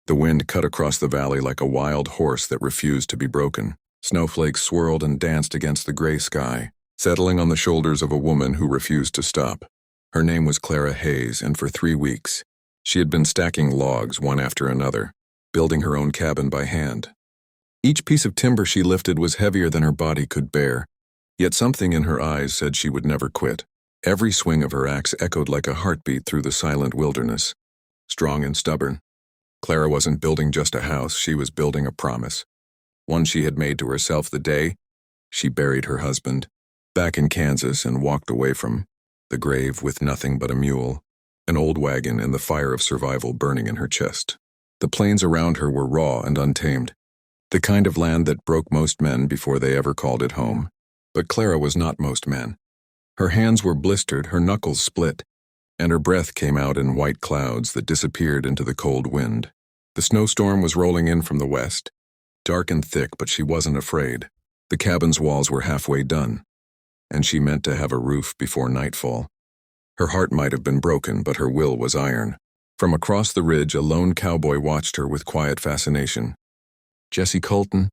The wind cut across the valley like a wild horse that refused to be broken. Snowflakes swirled and danced against the gray sky, settling on the shoulders of a woman who refused to stop. Her name was Clara Hayes, and for 3 weeks, she had been stacking logs one after another, building her own cabin by hand. Each piece of timber she lifted was heavier than her body could bear, yet something in her eyes said she would never quit. Every swing of her axe echoed like a heartbeat through the silent wilderness. Strong and stubborn, Clara wasn't building just a house, she was building a promise. One she had made to herself the day she buried her husband, back in Kansas, and walked away from the grave with nothing but a mule, an old wagon, and the fire of survival burning in her chest. The plains around her were raw and untamed, the kind of land that broke most men before they ever called it home. But Clara was not most men. Her hands were blistered, her knuckles split, and her breath came out in white clouds that disappeared into the cold wind. The snowstorm was rolling in from the west, dark and thick, but she wasn't afraid. The cabin's walls were halfway done, and she meant to have a roof before nightfall. Her heart might have been broken, but her will was iron. From across the ridge, a lone cowboy watched her with quiet fascination. Jesse Colton,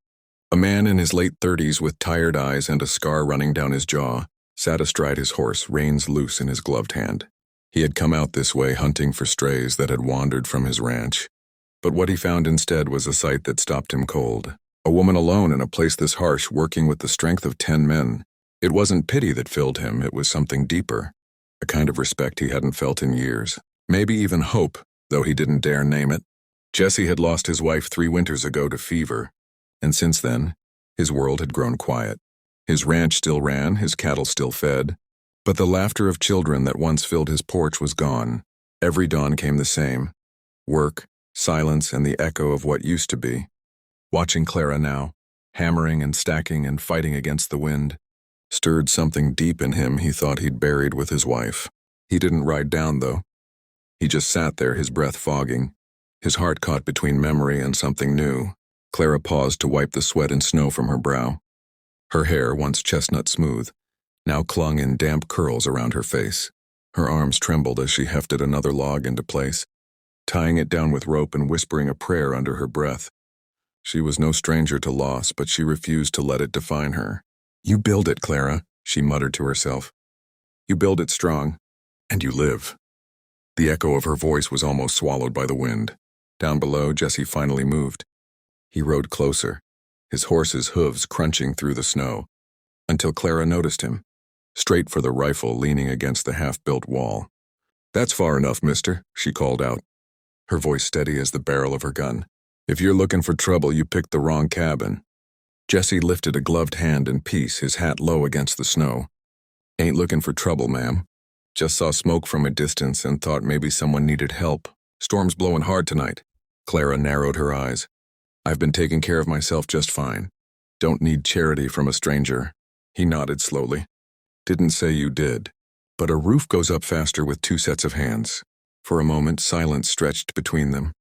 a man in his late 30s with tired eyes and a scar running down his jaw, sat astride his horse, reins loose in his gloved hand. He had come out this way hunting for strays that had wandered from his ranch. But what he found instead was a sight that stopped him cold. A woman alone in a place this harsh, working with the strength of 10 men. It wasn't pity that filled him, it was something deeper. A kind of respect he hadn't felt in years. Maybe even hope, though he didn't dare name it. Jesse had lost his wife 3 winters ago to fever, and since then, his world had grown quiet. His ranch still ran, his cattle still fed, but the laughter of children that once filled his porch was gone. Every dawn came the same. Work, silence, and the echo of what used to be. Watching Clara now, hammering and stacking and fighting against the wind, stirred something deep in him he thought he'd buried with his wife. He didn't ride down, though. He just sat there, his breath fogging, his heart caught between memory and something new. Clara paused to wipe the sweat and snow from her brow. Her hair, once chestnut smooth, now clung in damp curls around her face. Her arms trembled as she hefted another log into place, tying it down with rope and whispering a prayer under her breath. She was no stranger to loss, but she refused to let it define her. "You build it, Clara," she muttered to herself. "You build it strong, and you live." The echo of her voice was almost swallowed by the wind. Down below, Jesse finally moved. He rode closer, his horse's hooves crunching through the snow, until Clara noticed him, straight for the rifle leaning against the half-built wall. "That's far enough, mister," she called out, her voice steady as the barrel of her gun. "If you're looking for trouble, you picked the wrong cabin." Jesse lifted a gloved hand in peace, his hat low against the snow. "Ain't looking for trouble, ma'am. Just saw smoke from a distance and thought maybe someone needed help. Storm's blowing hard tonight." Clara narrowed her eyes. "I've been taking care of myself just fine. Don't need charity from a stranger." He nodded slowly. "Didn't say you did. But a roof goes up faster with 2 sets of hands." For a moment, silence stretched between them,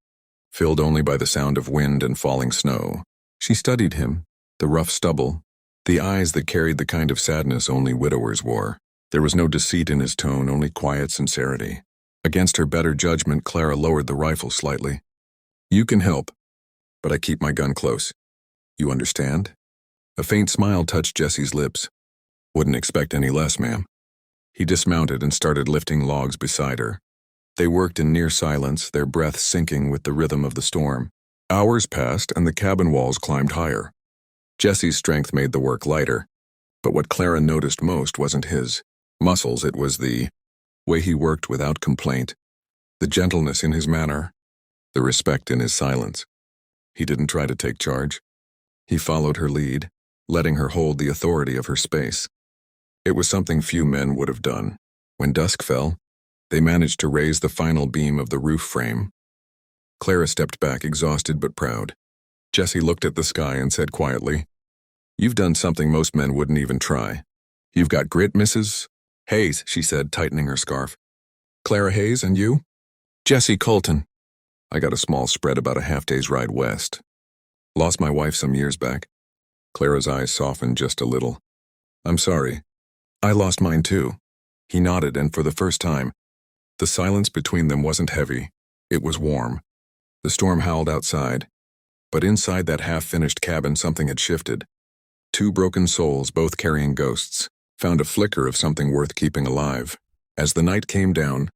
filled only by the sound of wind and falling snow. She studied him, the rough stubble, the eyes that carried the kind of sadness only widowers wore. There was no deceit in his tone, only quiet sincerity. Against her better judgment, Clara lowered the rifle slightly. "You can help, but I keep my gun close. You understand?" A faint smile touched Jesse's lips. "Wouldn't expect any less, ma'am." He dismounted and started lifting logs beside her. They worked in near silence, their breath syncing with the rhythm of the storm. Hours passed and the cabin walls climbed higher. Jesse's strength made the work lighter, but what Clara noticed most wasn't his muscles, it was the way he worked without complaint, the gentleness in his manner, the respect in his silence. He didn't try to take charge. He followed her lead, letting her hold the authority of her space. It was something few men would have done. When dusk fell, they managed to raise the final beam of the roof frame. Clara stepped back, exhausted but proud. Jesse looked at the sky and said quietly, "You've done something most men wouldn't even try. You've got grit, Mrs. Hayes," she said, tightening her scarf. "Clara Hayes, and you?" "Jesse Colton." "I got a small spread about a half-day's ride west. Lost my wife some years back." Clara's eyes softened just a little. "I'm sorry. I lost mine too." He nodded, and for the first time, the silence between them wasn't heavy. It was warm. The storm howled outside, but inside that half-finished cabin something had shifted. Two broken souls, both carrying ghosts, found a flicker of something worth keeping alive. As the night came down,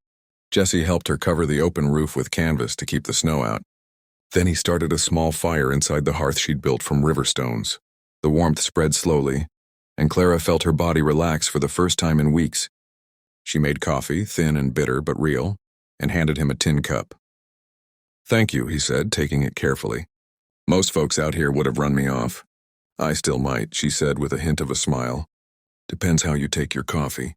Jesse helped her cover the open roof with canvas to keep the snow out. Then he started a small fire inside the hearth she'd built from river stones. The warmth spread slowly, and Clara felt her body relax for the first time in weeks. She made coffee, thin and bitter but real, and handed him a tin cup. "Thank you," he said, taking it carefully. "Most folks out here would have run me off." "I still might," she said with a hint of a smile. "Depends how you take your coffee."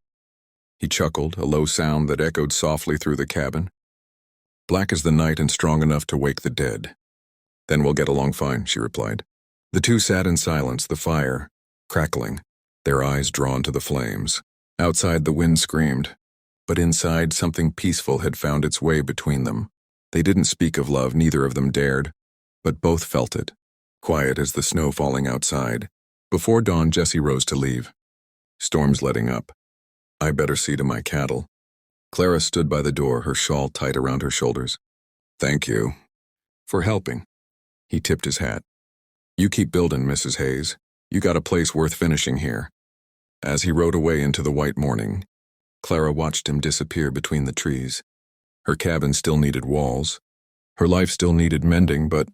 He chuckled, a low sound that echoed softly through the cabin. "Black as the night and strong enough to wake the dead." "Then we'll get along fine," she replied. The two sat in silence, the fire crackling, their eyes drawn to the flames. Outside the wind screamed, but inside something peaceful had found its way between them. They didn't speak of love, neither of them dared, but both felt it, quiet as the snow falling outside. Before dawn, Jesse rose to leave. "Storm's letting up. I better see to my cattle." Clara stood by the door, her shawl tight around her shoulders. "Thank you for helping." He tipped his hat. "You keep building, Mrs. Hayes. You got a place worth finishing here." As he rode away into the white morning, Clara watched him disappear between the trees. Her cabin still needed walls. Her life still needed mending, but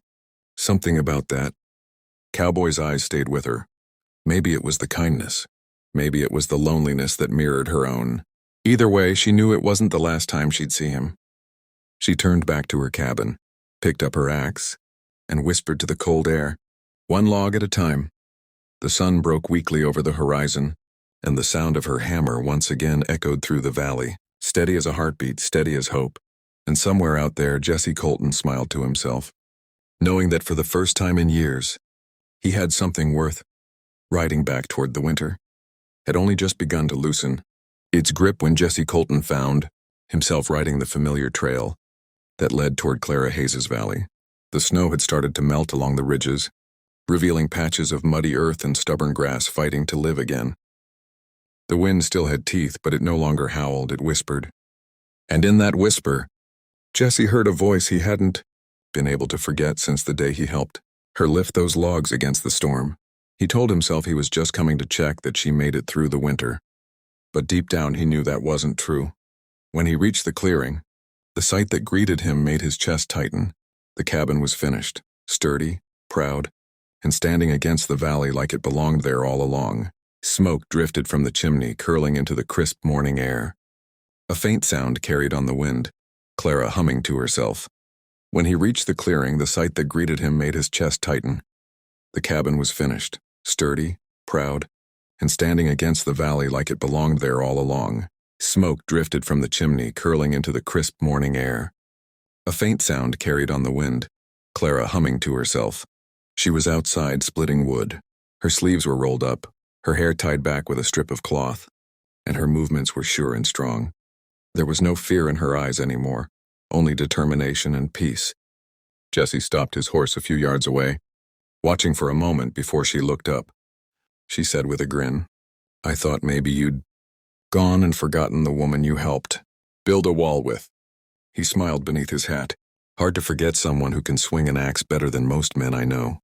something about that. Cowboy's eyes stayed with her. Maybe it was the kindness. Maybe it was the loneliness that mirrored her own. Either way, she knew it wasn't the last time she'd see him. She turned back to her cabin, picked up her axe, and whispered to the cold air, one log at a time. The sun broke weakly over the horizon, and the sound of her hammer once again echoed through the valley, steady as a heartbeat, steady as hope. And somewhere out there, Jesse Colton smiled to himself, knowing that for the first time in years, he had something worth riding back toward the winter. Had only just begun to loosen its grip when Jesse Colton found himself riding the familiar trail that led toward Clara Hayes's valley. The snow had started to melt along the ridges, revealing patches of muddy earth and stubborn grass fighting to live again. The wind still had teeth, but it no longer howled, it whispered. And in that whisper, Jesse heard a voice he hadn't been able to forget since the day he helped her lift those logs against the storm. He told himself he was just coming to check that she made it through the winter. But deep down he knew that wasn't true. When he reached the clearing, the sight that greeted him made his chest tighten. The cabin was finished, sturdy, proud, and standing against the valley like it belonged there all along. Smoke drifted from the chimney, curling into the crisp morning air. A faint sound carried on the wind, Clara humming to herself. When he reached the clearing, the sight that greeted him made his chest tighten. The cabin was finished, sturdy, proud, and standing against the valley like it belonged there all along. Smoke drifted from the chimney, curling into the crisp morning air. A faint sound carried on the wind, Clara humming to herself. She was outside splitting wood. Her sleeves were rolled up, her hair tied back with a strip of cloth, and her movements were sure and strong. There was no fear in her eyes anymore, only determination and peace. Jesse stopped his horse a few yards away, watching for a moment before she looked up. She said with a grin, "I thought maybe you'd gone and forgotten the woman you helped build a wall with." He smiled beneath his hat. "Hard to forget someone who can swing an axe better than most men I know."